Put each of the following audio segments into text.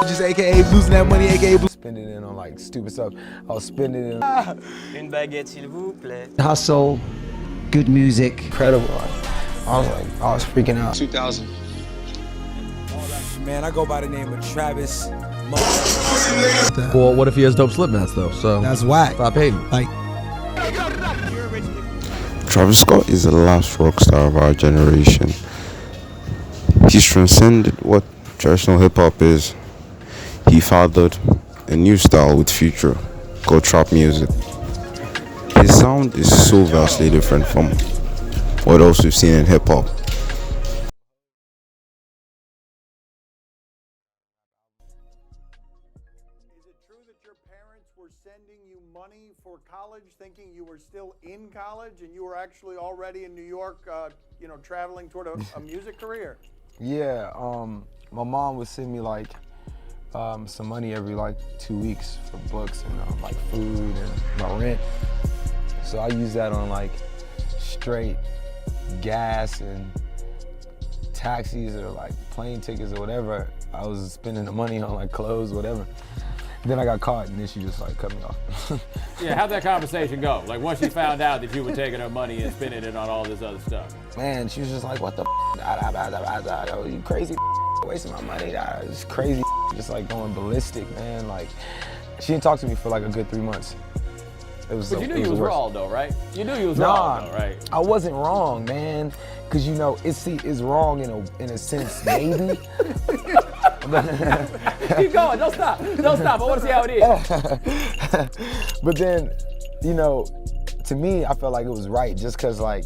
Just AKA losing that money, AKA spending it on like stupid stuff. I was spending it on Une baguette s'il vous plaît. Hustle, good music. incredible. I was freaking out. 2000. Man, I go by the name of Travis. Well, what if he has dope slip mats though? So That's whack. stop hating. Like, Travisscott is the last rock star of our generation. He's transcended what traditional hip-hop is. He fathered a new style with Future called trap music. His sound is so vastly different from what else we've seen in hip-hop. Is it true that your parents were sending you money for college, thinking you were still in college, and you were actually already in New York, traveling toward a music career? yeah, my mom would send me like some money every like 2 weeks for books and like food and my rent. So I use that on like straight gas and taxis or like plane tickets or whatever. I was spending the money on like clothes, whatever. Then I got caught and then she just like cut me off. Yeah, how'd that conversation go? Like once she found out that you were taking her money and spending it on all this other stuff. Man, she was just like, what the oh, you crazy wasting my money. It's crazy, just like going ballistic, man. Like, she didn't talk to me for like a good 3 months. It was. But you knew you was wrong though, right? You knew you was Nah, wrong though, right? I wasn't wrong, man. Cause it's wrong in a sense, maybe. Keep going, don't stop. Don't stop, I wanna see how it is. But then, to me, I felt like it was right just cause like,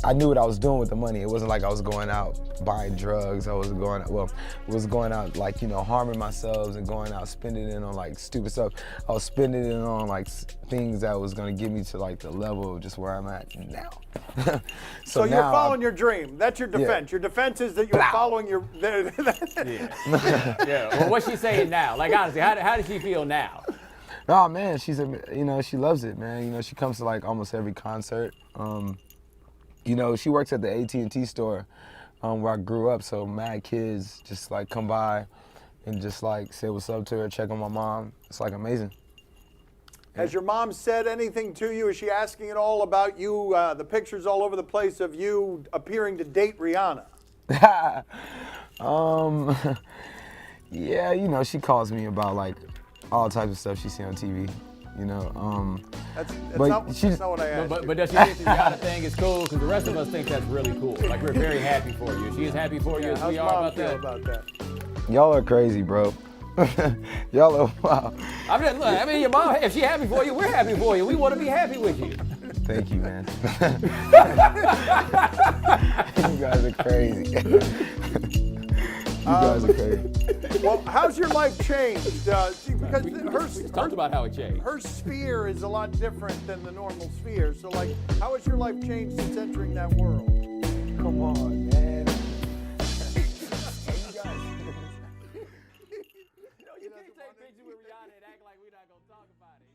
I knew what I was doing with the money. It wasn't like I was going out buying drugs. I was going out like, harming myself and going out spending it on like stupid stuff. I was spending it on like things that was gonna get me to like the level of just where I'm at now. So you're following your dream. That's your defense. Yeah. Your defense is that you're following your... Yeah. Well, what's she saying now? Like honestly, how does she feel now? Oh man, she loves it, man. She comes to like almost every concert. She works at the AT&T store where I grew up, so mad kids just like come by and just like say what's up to her, check on my mom. It's like amazing. Has your mom said anything to you? Is she asking at all about you, the pictures all over the place of you appearing to date Rihanna? Yeah, she calls me about like all types of stuff she see on TV. That's but not what I asked. But does she think the Rihanna thing is cool? Because the rest of us think that's really cool. Like we're very happy for you. She is happy for you as we are about that. Y'all are crazy, bro. Y'all are wow. I mean, your mom, if she happy for you, we're happy for you. We want to be happy with you. Thank you, man. You guys are crazy. You guys are crazy. Well, how's your life changed? Because we talked about how it changed. Her sphere is a lot different than the normal sphere. So, like, how has your life changed since entering that world? Come on, man. You can't take pictures with Rihanna and act like we're not going to talk about it.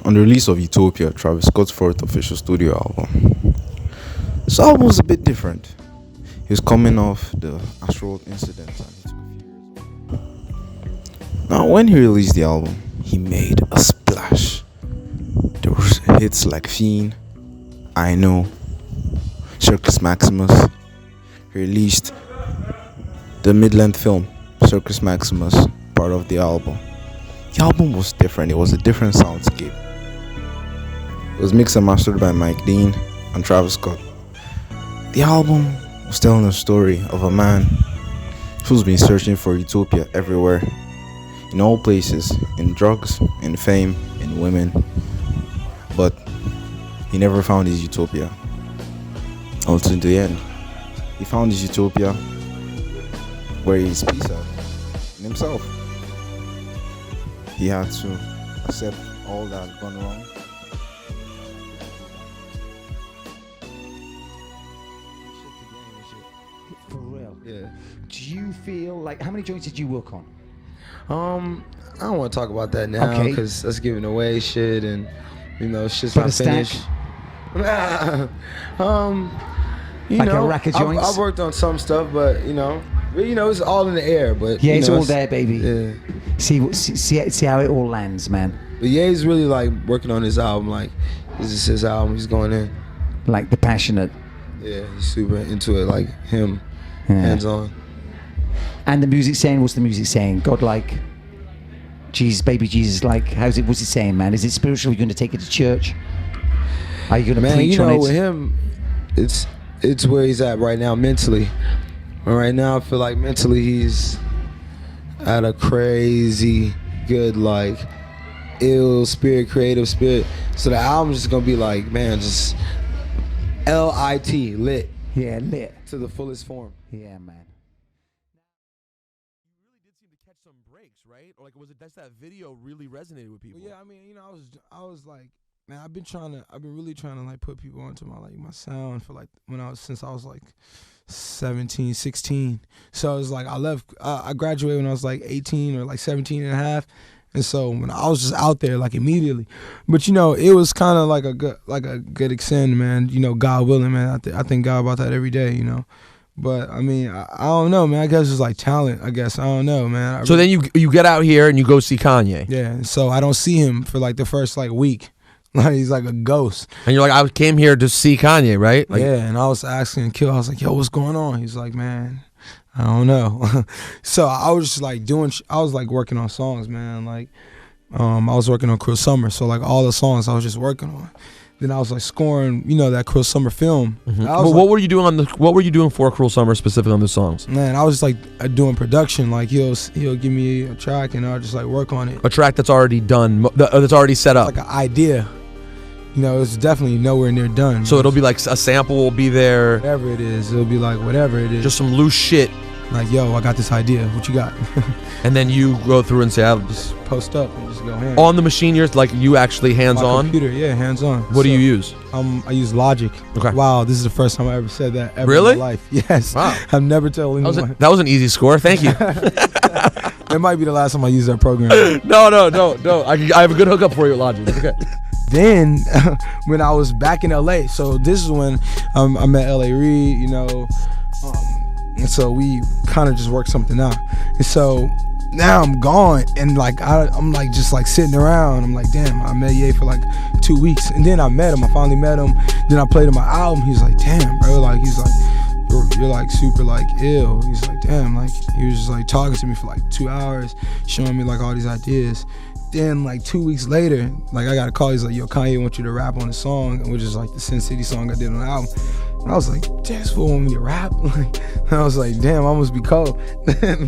on the release of Utopia, Travisscott's fourth official studio album. This album was a bit different. He was coming off the Astroworld incident and he took a few years off. Now, when he released the album, he made a splash. There were hits like Fiend, I Know, Circus Maximus. He released the mid-length film, Circus Maximus, part of the album. The album was different. It was a different soundscape. It was mixed and mastered by Mike Dean and Travisscott. The album was telling a story of a man who's been searching for utopia everywhere, in all places, in drugs, in fame, in women, but he never found his utopia until the end. He found his utopia where he's peace at, in himself. He had to accept all that had gone wrong. For real. Yeah. Do you feel like, how many joints did you work on? I don't want to talk about that now Okay. because that's giving away shit, and shit's Put not a stack? finished. You Like a know, rack of joints? I've worked on some stuff, but it's all in the air. But Yeah, it's all it's- there, baby. Yeah. See how it all lands, man. But Ye's really like working on his album. Like, this is his album. He's going in. Like the passionate. Yeah, he's super into it. Like him, Yeah. hands on. And the music saying, what's the music saying? God like, Jesus, baby Jesus, like, what's it saying, man? Is it spiritual? Are you going to take it to church? Are you going to Man, preach on it? with him, it's where he's at right now mentally. And right now, I feel like mentally he's at a crazy good, like, ill spirit, creative spirit. So the album's just gonna be like, man, just L-I-T, lit Yeah, lit. to the fullest form. Yeah, man. You really did seem to catch some breaks, right? Or like, was it that video really resonated with people? Well, yeah, I mean, I was like, man, I've been really trying to like put people onto my sound for like since I was like 17, 16. So it was like I graduated when I was like 18 or like 17 and a half. And so when I was just out there like immediately, but it was kind of like a good extend, man. God willing, man. I thank God about that every day, But I mean, I don't know, man. I guess it's like talent. I guess I don't know, man. So then you get out here and you go see Kanye. yeah. So I don't see him for like the first like week. Like he's like a ghost. And you're like, I came here to see Kanye, right? Like, Yeah, and I was asking Kill, I was like, yo, what's going on? He's like, man, I don't know. So I was just like I was like working on songs, man. Like, I was working on Cruel Summer. So like all the songs I was just working on. Then I was like scoring, that Cruel Summer film. Mhm. I was What like, were you doing what were you doing for Cruel Summer specifically on the songs? man, I was just like doing production. Like he'll give me a track and I'll just like work on it. A track that's already done, that's already set up. Like an idea. It's definitely nowhere near done. So it'll be like a sample will be there, whatever it is. It'll be like whatever it is. just some loose shit, like, yo, I got this idea. What you got? and then you go through and say, Just post up and just go hand. on the machine, you're like you actually hands My on. computer, yeah, hands on. What do you use? I use Logic. Okay. Wow, this is the first time I ever said that ever Really? in my life. Yes. Wow. I've never told That anyone. was an easy score. Thank you. It might be the last time I use that program. No. I have a good hookup for you at Logic. Okay. Then, when I was back in LA, so this is when I met LA Reid, and so we kind of just worked something out. And so now I'm gone, and like I'm like just like sitting around. I'm like, damn, I met Ye for like 2 weeks, and then I finally met him. Then I played him my album. He's like, damn, bro, like he's like, you're like super like ill. He's like, damn, like he was just like talking to me for like 2 hours, showing me like all these ideas. Then like 2 weeks later, like I got a call. He's like, yo, Kanye wants you to rap on the song, which is like the Sin City song I did on the album. And I was like, damn, this fool want me to rap? Like, I was like, damn, I must be cold. You're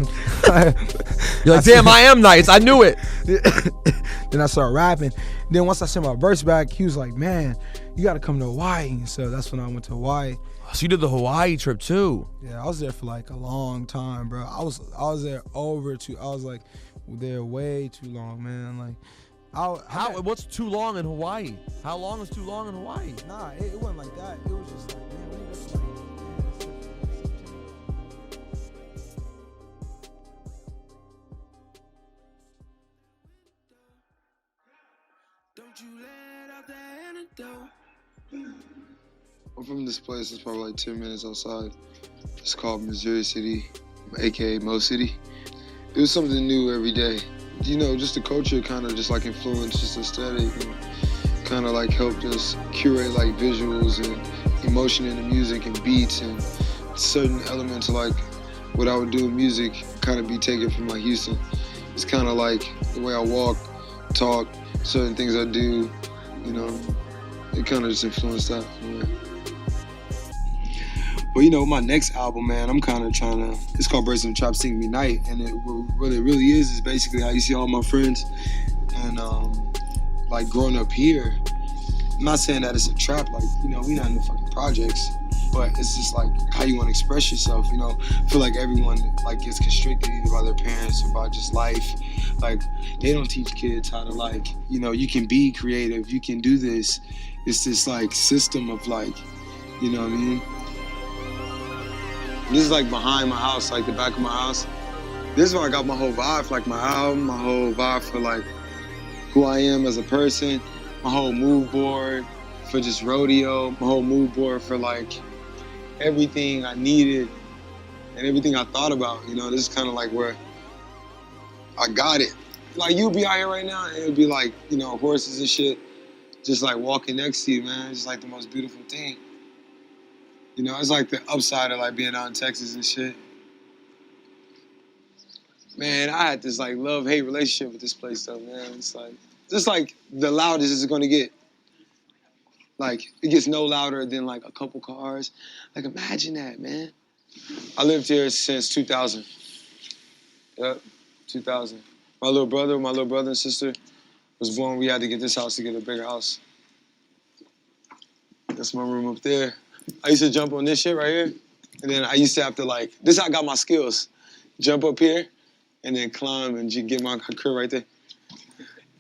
like, damn, I am nice. I knew it. Then I started rapping. Then once I sent my verse back, he was like, man, you got to come to Hawaii. So that's when I went to Hawaii. So you did the Hawaii trip too. Yeah, I was there for like a long time, bro. I was there there way too long, man. Like, What's too long in Hawaii? How long is too long in Hawaii? Nah, it wasn't like that. It was just like, man, we just like, Don't I'm from this place. It's probably like 10 minutes outside. It's called Missouri City, aka Mo City. It was something new every day. You know, just the culture kind of just like influenced just aesthetic and kind of like helped us curate like visuals and emotion in the music and beats and certain elements of like what I would do in music kind of be taken from like Houston. It's kind of like the way I walk, talk, certain things I do, you know, it kind of just influenced that. Yeah. Well, you know, my next album, man, I'm kind of trying to, it's called Birds and Trap Sing Me Night, and what it really is basically how you see all my friends and like growing up here. I'm not saying that it's a trap, like, you know, we not in the fucking projects, but it's just like how you want to express yourself, you know. I feel like everyone like gets constricted either by their parents or by just life. Like, they don't teach kids how to like, you know, you can be creative, you can do this. It's this like system of like, you know what I mean? This is like behind my house, like the back of my house. This is where I got my whole vibe for like my album, my whole vibe for like who I am as a person, my whole mood board for just rodeo, my whole mood board for like everything I needed and everything I thought about. You know, this is kind of like where I got it. Like, you'll be out here right now and it'll be like, you know, horses and shit just like walking next to you, man. It's like the most beautiful thing. You know, it's like the upside of like being out in Texas and shit. Man, I had this like love-hate relationship with this place though, man. It's like, just like the loudest it's gonna get. Like, it gets no louder than like a couple cars. Like, imagine that, man. I lived here since 2000. Yep, 2000. My little brother and sister was born. We had to get this house to get a bigger house. That's my room up there. I used to jump on this shit right here. And then I used to have to like, this is how I got my skills. Jump up here and then climb and get my crib right there.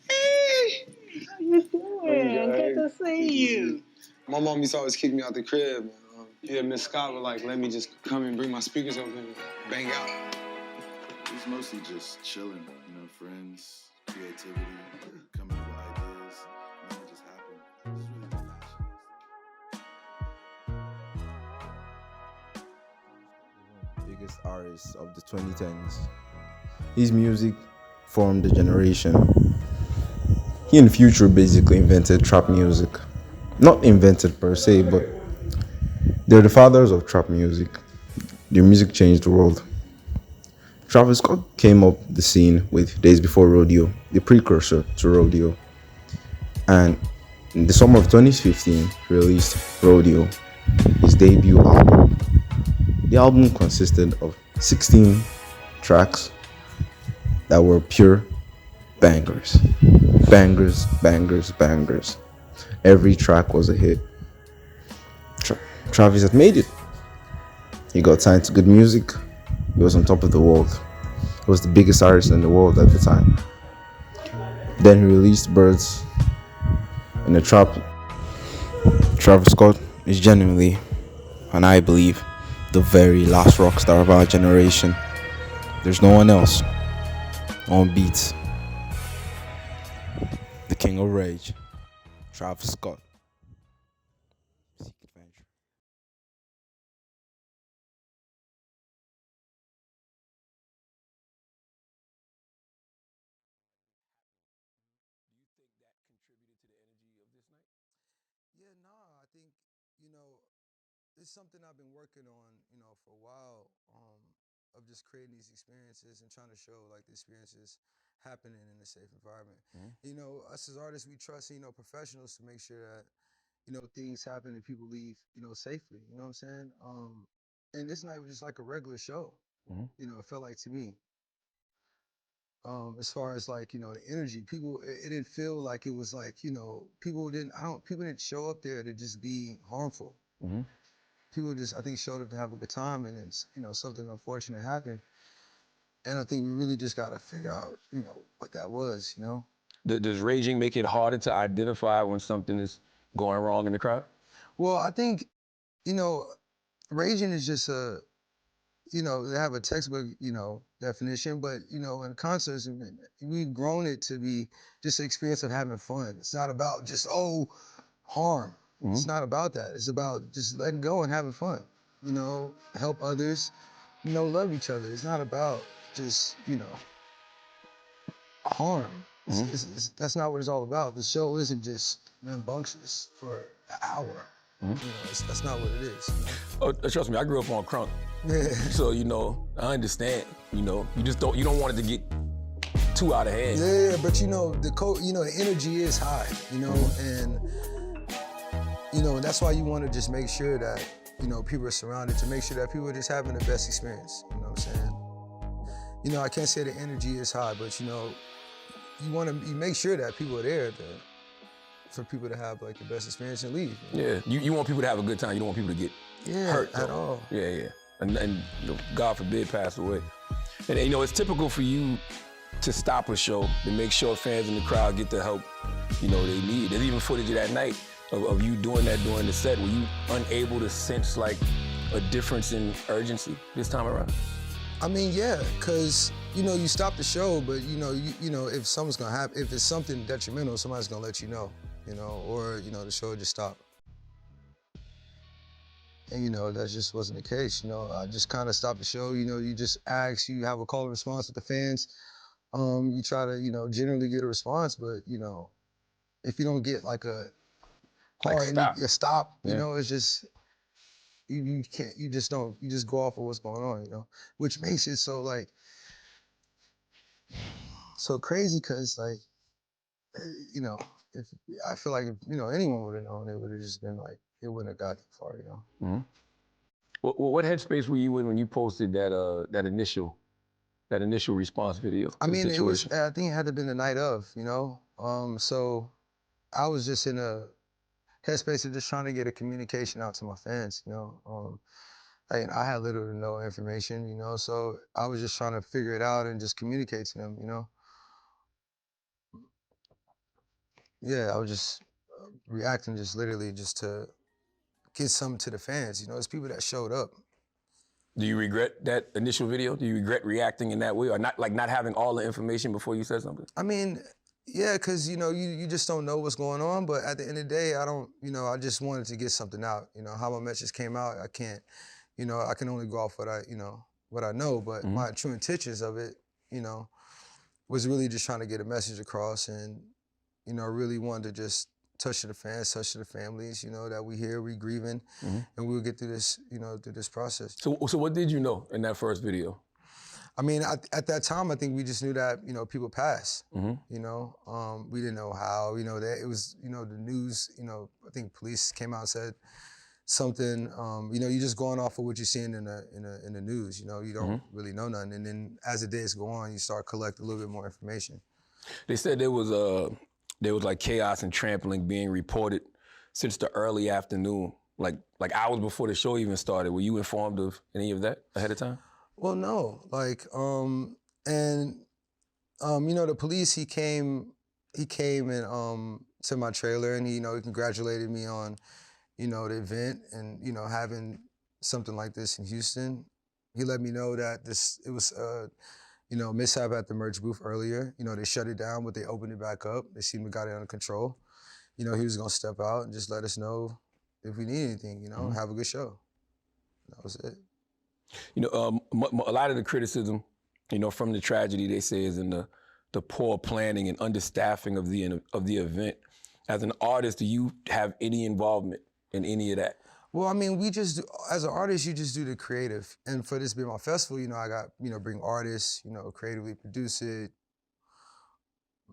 Hey! How you doing? Good to see you. My mom used to always kick me out the crib. Yeah, Miss Scott would like let me just come and bring my speakers over and bang out. It was mostly just chilling, you know, friends, creativity, coming up with ideas, and then it just happened. It was really the passion. Biggest artist of the 2010s. His music formed a generation. He and Future basically invented trap music. Not invented per se, but they're the fathers of trap music. Their music changed the world. Travisscott came up the scene with Days Before Rodeo, the precursor to Rodeo. And in the summer of 2015, he released Rodeo, his debut album. The album consisted of 16 tracks that were pure bangers. Bangers, bangers, bangers. Every track was a hit. Travis had made it. He got signed to Good Music. He was on top of the world. He was the biggest artist in the world at the time. Then he released Birds in the Trap. Travisscott is genuinely, and I believe, the very last rock star of our generation. There's no one else on beats. The King of Rage, Travisscott. Seek adventure. Yeah, nah, I think, you know, it's something I've been working on, you know, for a while, of just creating these experiences and trying to show like the experiences happening in a safe environment. You know, us as artists, we trust, you know, professionals to make sure that, you know, things happen and people leave, you know, safely. You know what I'm saying? And this night was just like a regular show. You know, it felt like to me. As far as like, you know, the energy, people, it didn't feel like it was like, you know, people didn't show up there to just be harmful. People just, I think, showed up to have a good time, and it's, you know, something unfortunate happened. And I think we really just got to figure out, you know, what that was, you know? Does raging make it harder to identify when something is going wrong in the crowd? Well, I think, you know, raging is just you know, they have a textbook, you know, definition, but, you know, in concerts, we've grown it to be just an experience of having fun. It's not about just, harm. It's not about that. It's about just letting go and having fun, you know, help others, you know, love each other. It's not about just, you know, harm. That's not what it's all about. The show isn't just rambunctious for an hour. You know, that's not what it is. Oh, trust me, I grew up on crunk. Yeah. So, you know, I understand, you know, you don't want it to get too out of hand. Yeah, but you know, the energy is high, you know, and you know, that's why you want to just make sure that, you know, people are surrounded, to make sure that people are just having the best experience, you know what I'm saying? You know, I can't say the energy is high, but you know, you make sure that people are there for people to have like the best experience and leave. You know? Yeah, you want people to have a good time. You don't want people to get hurt at all. Yeah. And you know, God forbid, pass away. And you know, it's typical for you to stop a show to make sure fans in the crowd get the help, you know, they need. There's even footage of that night of you doing that during the set. Were you unable to sense like a difference in urgency this time around? I mean, yeah, because, you know, you stop the show, but, you know, if something's gonna happen, if it's something detrimental, somebody's gonna let you know, or, you know, the show just stopped. And, you know, that just wasn't the case, you know. I just kind of stopped the show, you know, you just ask, you have a call and response with the fans. You try to, you know, generally get a response, but, you know, if you don't get like a hard stop, you know, it's just, you can't, you just go off of what's going on, you know, which makes it so like, so crazy, cause like, you know, I feel like if, you know, anyone would have known, it would have just been like, it wouldn't have got that far, you know. What headspace were you in when you posted that initial response video? I mean, it was, I think it had to have been the night of, you know. So I was just in a headspace of just trying to get a communication out to my fans, you know. I had little to no information, you know, so I was just trying to figure it out and just communicate to them, you know. Yeah, I was just reacting just literally just to get something to the fans, you know. It's people that showed up. Do you regret that initial video? Do you regret reacting in that way, or not having all the information before you said something? I mean, yeah, because, you know, you just don't know what's going on, but at the end of the day, I just wanted to get something out. You know, how my message came out, I can't, you know, I can only go off what I know, but my true intentions of it, you know, was really just trying to get a message across, and, you know, really wanted to just touch to the fans, touch to the families, you know, that we here, we grieving, and we'll get through this, you know, through this process. So what did you know in that first video? I mean, at that time, I think we just knew that, you know, people passed, you know. We didn't know how, you know, that it was, you know, the news, you know, I think police came out and said something, you know, you're just going off of what you're seeing in the news, you know, you don't really know nothing. And then as the days go on, you start collecting a little bit more information. They said there was like chaos and trampling being reported since the early afternoon, like hours before the show even started. Were you informed of any of that ahead of time? Well, no, like, you know, the police, he came and to my trailer, and he congratulated me on, you know, the event and, you know, having something like this in Houston. He let me know that it was you know, mishap at the merch booth earlier. You know, they shut it down, but they opened it back up. They seemed to got it under control. You know, he was gonna step out and just let us know if we need anything, you know, have a good show. That was it. You know, a lot of the criticism, you know, from the tragedy, they say, is in the poor planning and understaffing of the event. As an artist, do you have any involvement in any of that? Well, I mean, we just, as an artist, you just do the creative. And for this being my festival, you know, I got, you know, bring artists, you know, creatively produce it.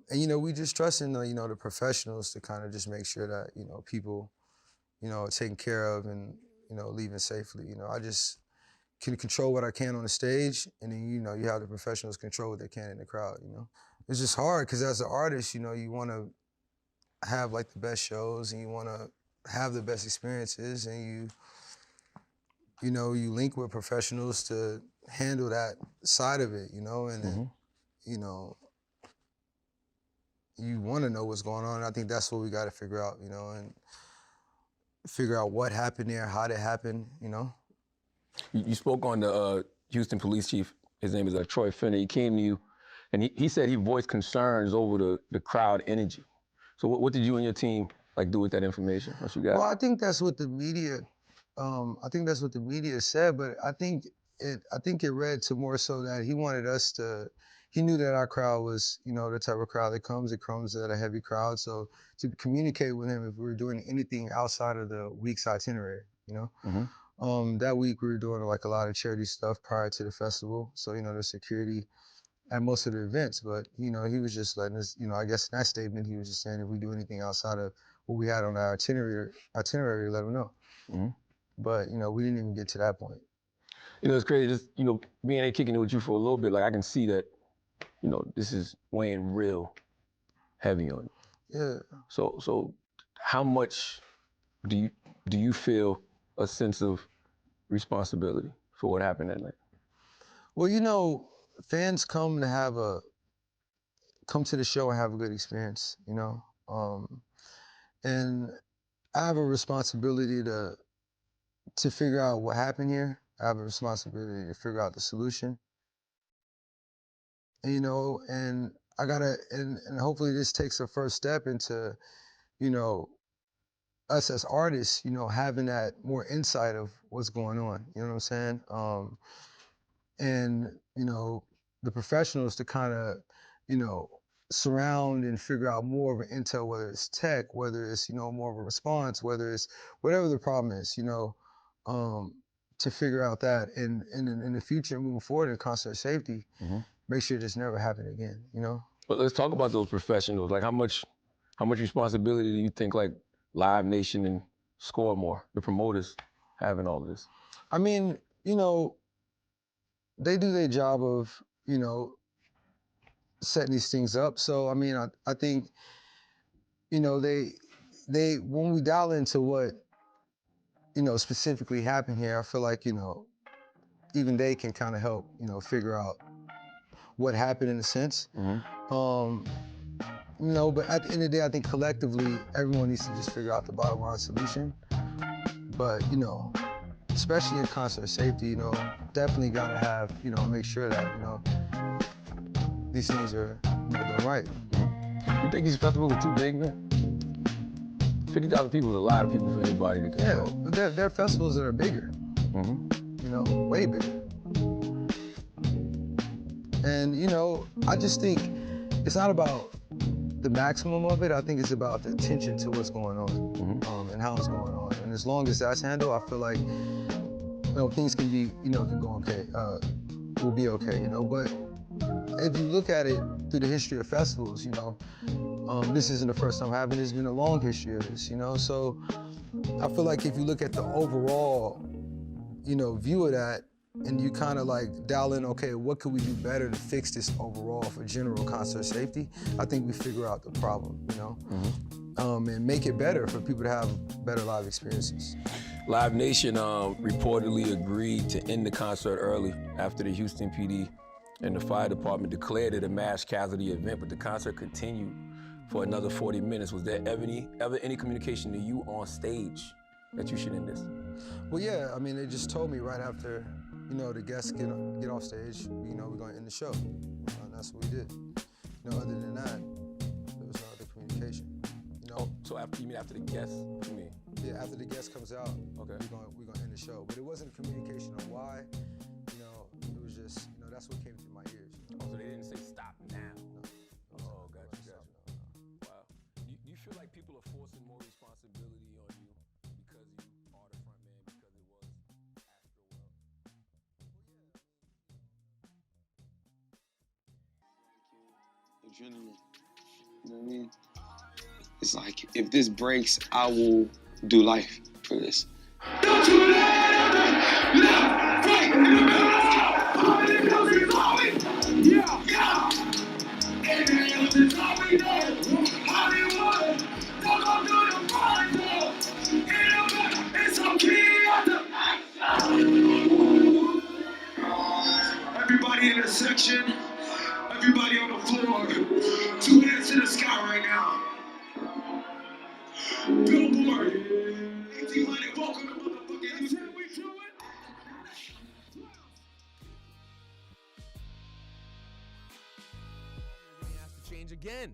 And, you know, we just trust in the, you know, the professionals to kind of just make sure that, you know, people, you know, are taken care of and, you know, leaving safely. You know, I just can control what I can on the stage, and then, you know, you have the professionals control what they can in the crowd, you know. It's just hard, because as an artist, you know, you want to have like the best shows, and you want to have the best experiences, and you know, you link with professionals to handle that side of it, you know, and then, you know, you want to know what's going on. I think that's what we got to figure out, you know, and figure out what happened there, how did it happen, you know. You spoke on the Houston police chief, his name is Troy Finner, he came to you and he said he voiced concerns over the crowd energy. So what did you and your team like do with that information? What you got? Well, I think that's what the media, said, but I think it read to more so that he wanted us to, he knew that our crowd was, the type of crowd that comes at a heavy crowd. So to communicate with him if we were doing anything outside of the week's itinerary, that week we were doing like a lot of charity stuff prior to the festival. So, the security at most of the events, but he was just letting us, I guess in that statement he was just saying if we do anything outside of what we had on our itinerary, let him know. But we didn't even get to that point. It's crazy. Just being kicking it with you for a little bit, like I can see that, this is weighing real heavy on you. Yeah. So how much do you feel a sense of responsibility for what happened that night? Well, fans come to the show and have a good experience, and I have a responsibility to figure out what happened here. I have a responsibility to figure out the solution. And I gotta, and hopefully this takes a first step into, us as artists, having that more insight of what's going on. You know what I'm saying? And the professionals to kind of, surround and figure out more of an intel, whether it's tech, whether it's more of a response, whether it's whatever the problem is, to figure out that, and in the future, moving forward in concert safety, make sure this never happen again. But let's talk about those professionals. Like how much responsibility do you think like Live Nation and Score More, the promoters, have in all of this? I mean, they do their job of, setting these things up. So, I mean, I think, they when we dial into what, specifically happened here, I feel like, even they can kind of help, figure out what happened in a sense. But at the end of the day, I think collectively, everyone needs to just figure out the bottom line solution. But, especially in concert safety, definitely gotta have, make sure that, these things are done right. You think these festivals are too big, man? 50,000 people is a lot of people for anybody to control. Yeah, but there are festivals that are bigger, way bigger. And, I just think it's not about the maximum of it. I think it's about the attention to what's going on and how it's going on. And as long as that's handled, I feel like, things can be, can go okay, will be okay, But if you look at it through the history of festivals, this isn't the first time happening. There's been a long history of this, So I feel like if you look at the overall, view of that, and you kind of like dial in, okay, what could we do better to fix this overall for general concert safety? I think we figure out the problem, and make it better for people to have better live experiences. Live Nation reportedly agreed to end the concert early after the Houston PD and the fire department declared it a mass casualty event, but the concert continued for another 40 minutes. Was there ever any communication to you on stage that you should end this? Well, yeah, I mean, they just told me right after, the guests get off stage, we're gonna end the show. And that's what we did. Other than that, there was no other communication. So you mean after the guests? What do you mean? Yeah, after the guest comes out, okay, we're gonna end the show. But it wasn't a communication on why. It was just, that's what came through my ears. Oh, so they didn't say stop now? No. Oh, gotcha. Wow. Do you feel like people are forcing more responsibility on you because you are the front man, because it was Astro World? Adrenaline. You know what I mean? It's like, if this breaks, I will do life for this. Everybody in the section, everybody on the floor, 2 hands to the sky right now. Billboard, 1800, welcome to motherfucking Houston. We do it. change again,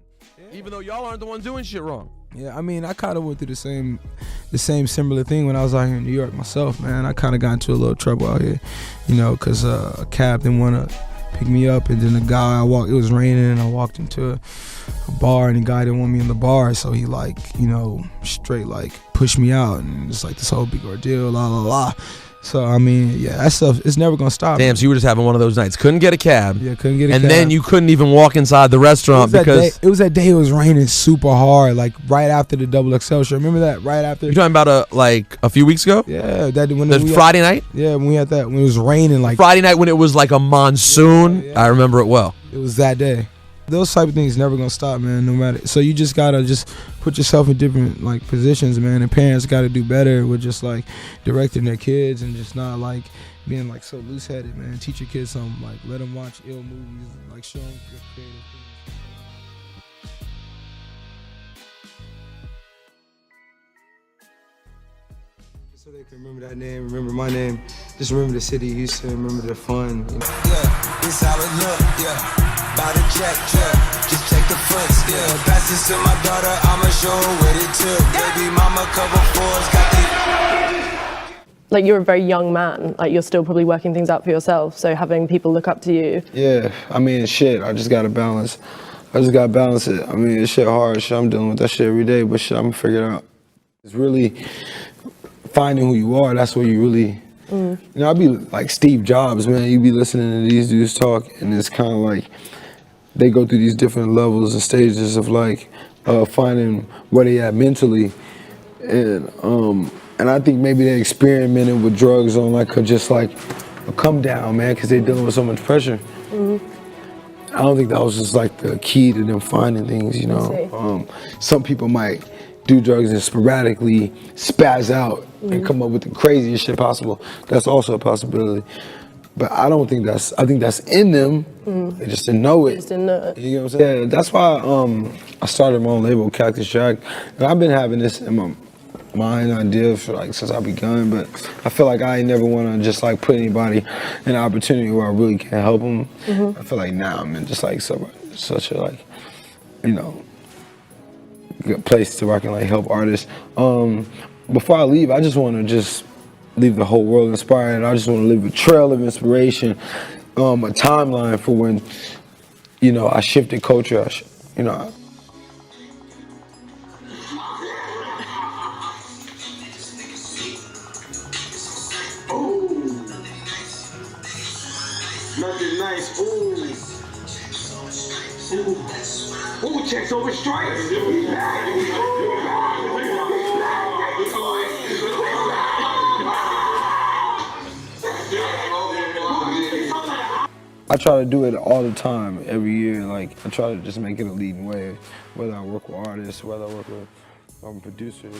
even though y'all aren't the ones doing shit wrong. Yeah, I mean, I kind of went through the same similar thing when I was out here in New York myself, man. I kind of got into a little trouble out here, you know, because a cab didn't want to pick me up, and then the guy it was raining, and I walked into a bar, and the guy didn't want me in the bar, so he straight pushed me out, and it's like this whole big ordeal, la la la. So I mean, yeah, that stuff, it's never gonna stop. Damn, so you were just having one of those nights. Couldn't get a cab. Yeah, couldn't get a cab. cab. And then you couldn't even walk inside the restaurant because it was that day it was raining super hard, like right after the XXL show. Remember that? Right after. You're talking about a few weeks ago? Yeah, that when the Friday night? Yeah, when we had that, when it was raining, like Friday night when it was like a monsoon. Yeah. I remember it well. It was that day. Those type of things never gonna stop, man, no matter. So you just gotta put yourself in different positions, man, and parents gotta do better with just directing their kids and just not being so loose-headed, man. Teach your kids something, let them watch ill movies, show them your creative things. So they can remember that name, remember my name, just remember the city, Houston, remember the fun. You know? Yeah, it's how it look, yeah. By the check, yeah. Just check the fronts, yeah. Pass this to my daughter, I'ma show her what it took. Baby mama cover fours, got the... You're a very young man, you're still probably working things out for yourself, so having people look up to you. Yeah, I mean, shit, I just gotta balance. I just gotta balance it. I mean, it's shit hard, shit, I'm dealing with that shit every day, but shit, I'm gonna figure it out. It's really finding who you are, that's where you really, you know, I'd be like Steve Jobs, man. You be listening to these dudes talk, and it's kind of they go through these different levels and stages of finding where they at mentally, and I think maybe they experimented with drugs on a come down, man, because they're dealing with so much pressure. I don't think that was just the key to them finding things, you know. Some people might do drugs and sporadically spaz out and come up with the craziest shit possible. That's also a possibility. But I don't think I think that's in them. They just didn't know it. Just didn't know it. You know what I'm saying? Yeah, that's why I started my own label, Cactus Jack. And I've been having this in my mind idea for since I begun, but I feel like I ain't never want to just put anybody in an opportunity where I really can't help them. I feel like now I'm in just such a you know, good place to where I can help artists. Before I leave, I just want to leave the whole world inspired. I just want to leave a trail of inspiration, a timeline for when, you know, I shifted culture. You know. Nothing nice, ooh. Ooh, checks over stripes. I try to do it all the time, every year. I try to just make it a leading way, whether I work with artists, whether I work with producers.